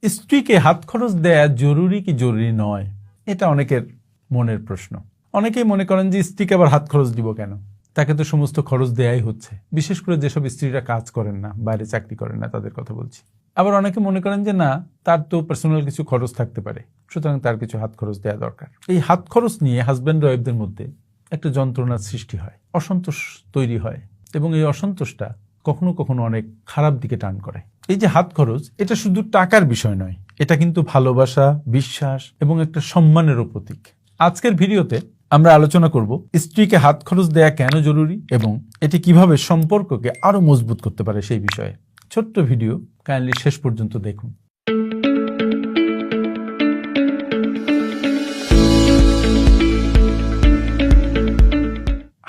স্ত্রীকে হাত খরচ দেয়া জরুরি কি জরুরি নয়, এটা অনেকের মনের প্রশ্ন। অনেকেই মনে করেন যে স্ত্রীকে আবার হাত খরচ দিব কেন, তাকে তো সমস্ত খরচ দেয়াই হচ্ছে। বিশেষ করে যেসব স্ত্রীরা কাজ করেন না, বাইরে চাকরি করেন না, তাদের কথা বলছি। আবার অনেকে মনে করেন যে না, তার তো পার্সোনাল কিছু খরচ থাকতে পারে, সুতরাং তার কিছু হাত খরচ দেওয়া দরকার। এই হাত খরচ নিয়ে হাজব্যান্ড ওয়াইফদের মধ্যে একটা যন্ত্রণার সৃষ্টি হয়, অসন্তোষ তৈরি হয়, এবং এই অসন্তোষটা কখনো কখনো অনেক খারাপ দিকে টার্ন করে। এই যে হাত খরচ, এটা শুধু টাকার বিষয় নয়, এটা কিন্তু ভালোবাসা, বিশ্বাস এবং একটা সম্মানেরও প্রতীক। আজকের ভিডিওতে আমরা আলোচনা করব স্ত্রীকে হাত খরচ দেয়া কেন জরুরি এবং এটি কিভাবে সম্পর্ককে আরো মজবুত করতে পারে সেই বিষয়ে। ছোট্ট ভিডিও, কাইন্ডলি শেষ পর্যন্ত দেখুন।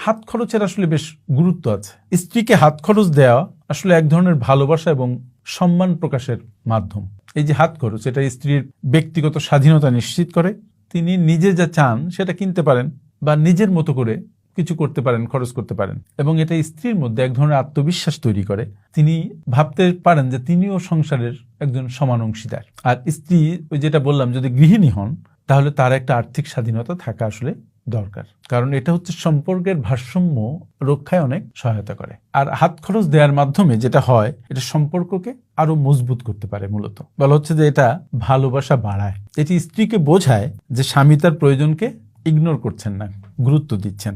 হাত খরচের আসলে বেশ গুরুত্ব আছে। স্ত্রীকে হাত খরচ দেওয়া আসলে এক ধরনের ভালোবাসা এবং সম্মান প্রকাশের মাধ্যম। এই যে হাত খরচ, এটা স্ত্রীর ব্যক্তিগত স্বাধীনতা নিশ্চিত করে। তিনি নিজে যা চান সেটা কিনতে পারেন বা নিজের মতো করে কিছু করতে পারেন, খরচ করতে পারেন, এবং এটা স্ত্রীর মধ্যে এক ধরনের আত্মবিশ্বাস তৈরি করে। তিনি ভাবতে পারেন যে তিনিও সংসারের একজন সমান অংশীদার। আর স্ত্রী, ওই যেটা বললাম, যদি গৃহিণী হন তাহলে তার একটা আর্থিক স্বাধীনতা থাকা আসলে দরকার, কারণ এটা হচ্ছে সম্পর্কের ভারসাম্য রক্ষায় অনেক সহায়তা করে। আর হাত খরচ দেওয়ার মাধ্যমে যেটা হয়, এটা সম্পর্ককে আরো মজবুত করতে পারে। মূলত বলা হচ্ছে যে এটা ভালোবাসা বাড়ায়। এটি স্ত্রীকে বোঝায় যে স্বামী তার প্রয়োজনকে ইগনোর করছেন না, গুরুত্ব দিচ্ছেন।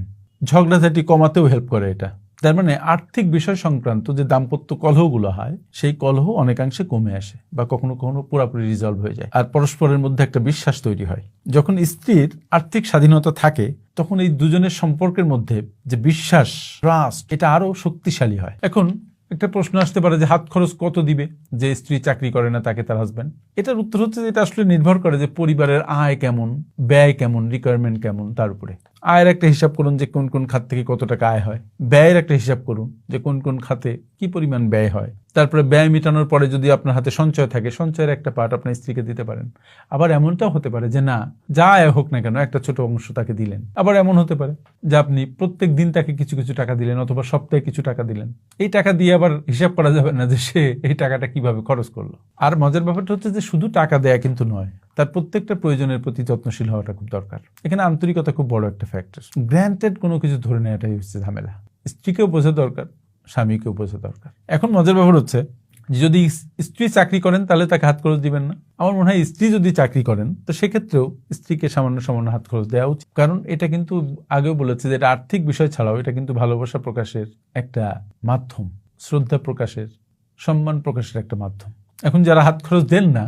ঝগড়াঝাটি কমাতেও হেল্প করে এটা। তার মানে আর্থিক বিষয় সংক্রান্ত যে দাম্পত্য কলহগুলো হয়, সেই কলহ অনেকাংশে কমে আসে বা কখনো কখনো পুরোপুরি রিজলভ হয়ে যায়। আর পরস্পরের মধ্যে একটা বিশ্বাস তৈরি হয়। যখন স্ত্রীর আর্থিক স্বাধীনতা থাকে, তখন এই দুজনের সম্পর্কের মধ্যে যে বিশ্বাস, ট্রাস্ট, এটা আরো শক্তিশালী হয়। এখন একটা প্রশ্ন আসতে পারে যে হাত খরচ কত দিবে, যে স্ত্রী চাকরি করে না তাকে তার হাজবেন্ড? এটার উত্তর হচ্ছে যে এটা আসলে নির্ভর করে যে পরিবারের আয় কেমন, ব্যয় কেমন, রিকোয়ারমেন্ট কেমন, তার উপরে। আয়ের একটা হিসাব করুন যে কোন কোন খাত থেকে কত টাকা আয় হয়। ব্যয়ের একটা হিসাব করুন যে কোন কোন খাতে কি পরিমাণ ব্যয় হয়। তারপরে ব্যয় মেটানোর পরে যদি আপনার হাতে সঞ্চয় থাকে, সঞ্চয়ের একটা পার্ট আপনার স্ত্রীকে দিতে পারেন। আবার এমনটাও হতে পারে যে না, যা আয় হোক না কেন একটা ছোট অংশ তাকে দিলেন। আবার এমন হতে পারে যে আপনি প্রত্যেক দিন তাকে কিছু কিছু টাকা দিলেন, অথবা সপ্তাহে কিছু টাকা দিলেন। এই টাকা দিয়ে আবার হিসাব করা যাবে না যে সে এই টাকাটা কিভাবে খরচ করলো। আর মজার ব্যাপারটা হচ্ছে যে শুধু টাকা দেয়া কিন্তু নয়, তার প্রত্যেকটা প্রয়োজনের প্রতি যত্নশীল হওয়াটা খুব দরকার। এখানে আন্তরিকতা খুব বড় একটা ফ্যাক্টর। গ্র্যান্টেড কোনো কিছু ধরে নেওয়াটাই হচ্ছে ঝামেলা। স্ত্রীকেও বোঝা দরকার, স্বামীকেও বোঝা দরকার। এখন মজার ব্যাপার হচ্ছে যদি স্ত্রী চাকরি করেন তাহলে তাকে হাত খরচ দিবেন না। আমার মনে হয় স্ত্রী যদি চাকরি করেন তো সেক্ষেত্রেও স্ত্রীকে সামান্য সামান্য হাত খরচ দেওয়া উচিত। কারণ এটা কিন্তু আগেও বলেছে যে এটা আর্থিক বিষয় ছাড়াও এটা কিন্তু ভালোবাসা প্রকাশের একটা মাধ্যম, শ্রদ্ধা প্রকাশের, সম্মান প্রকাশের একটা মাধ্যম। এখন যারা হাত খরচ দেন না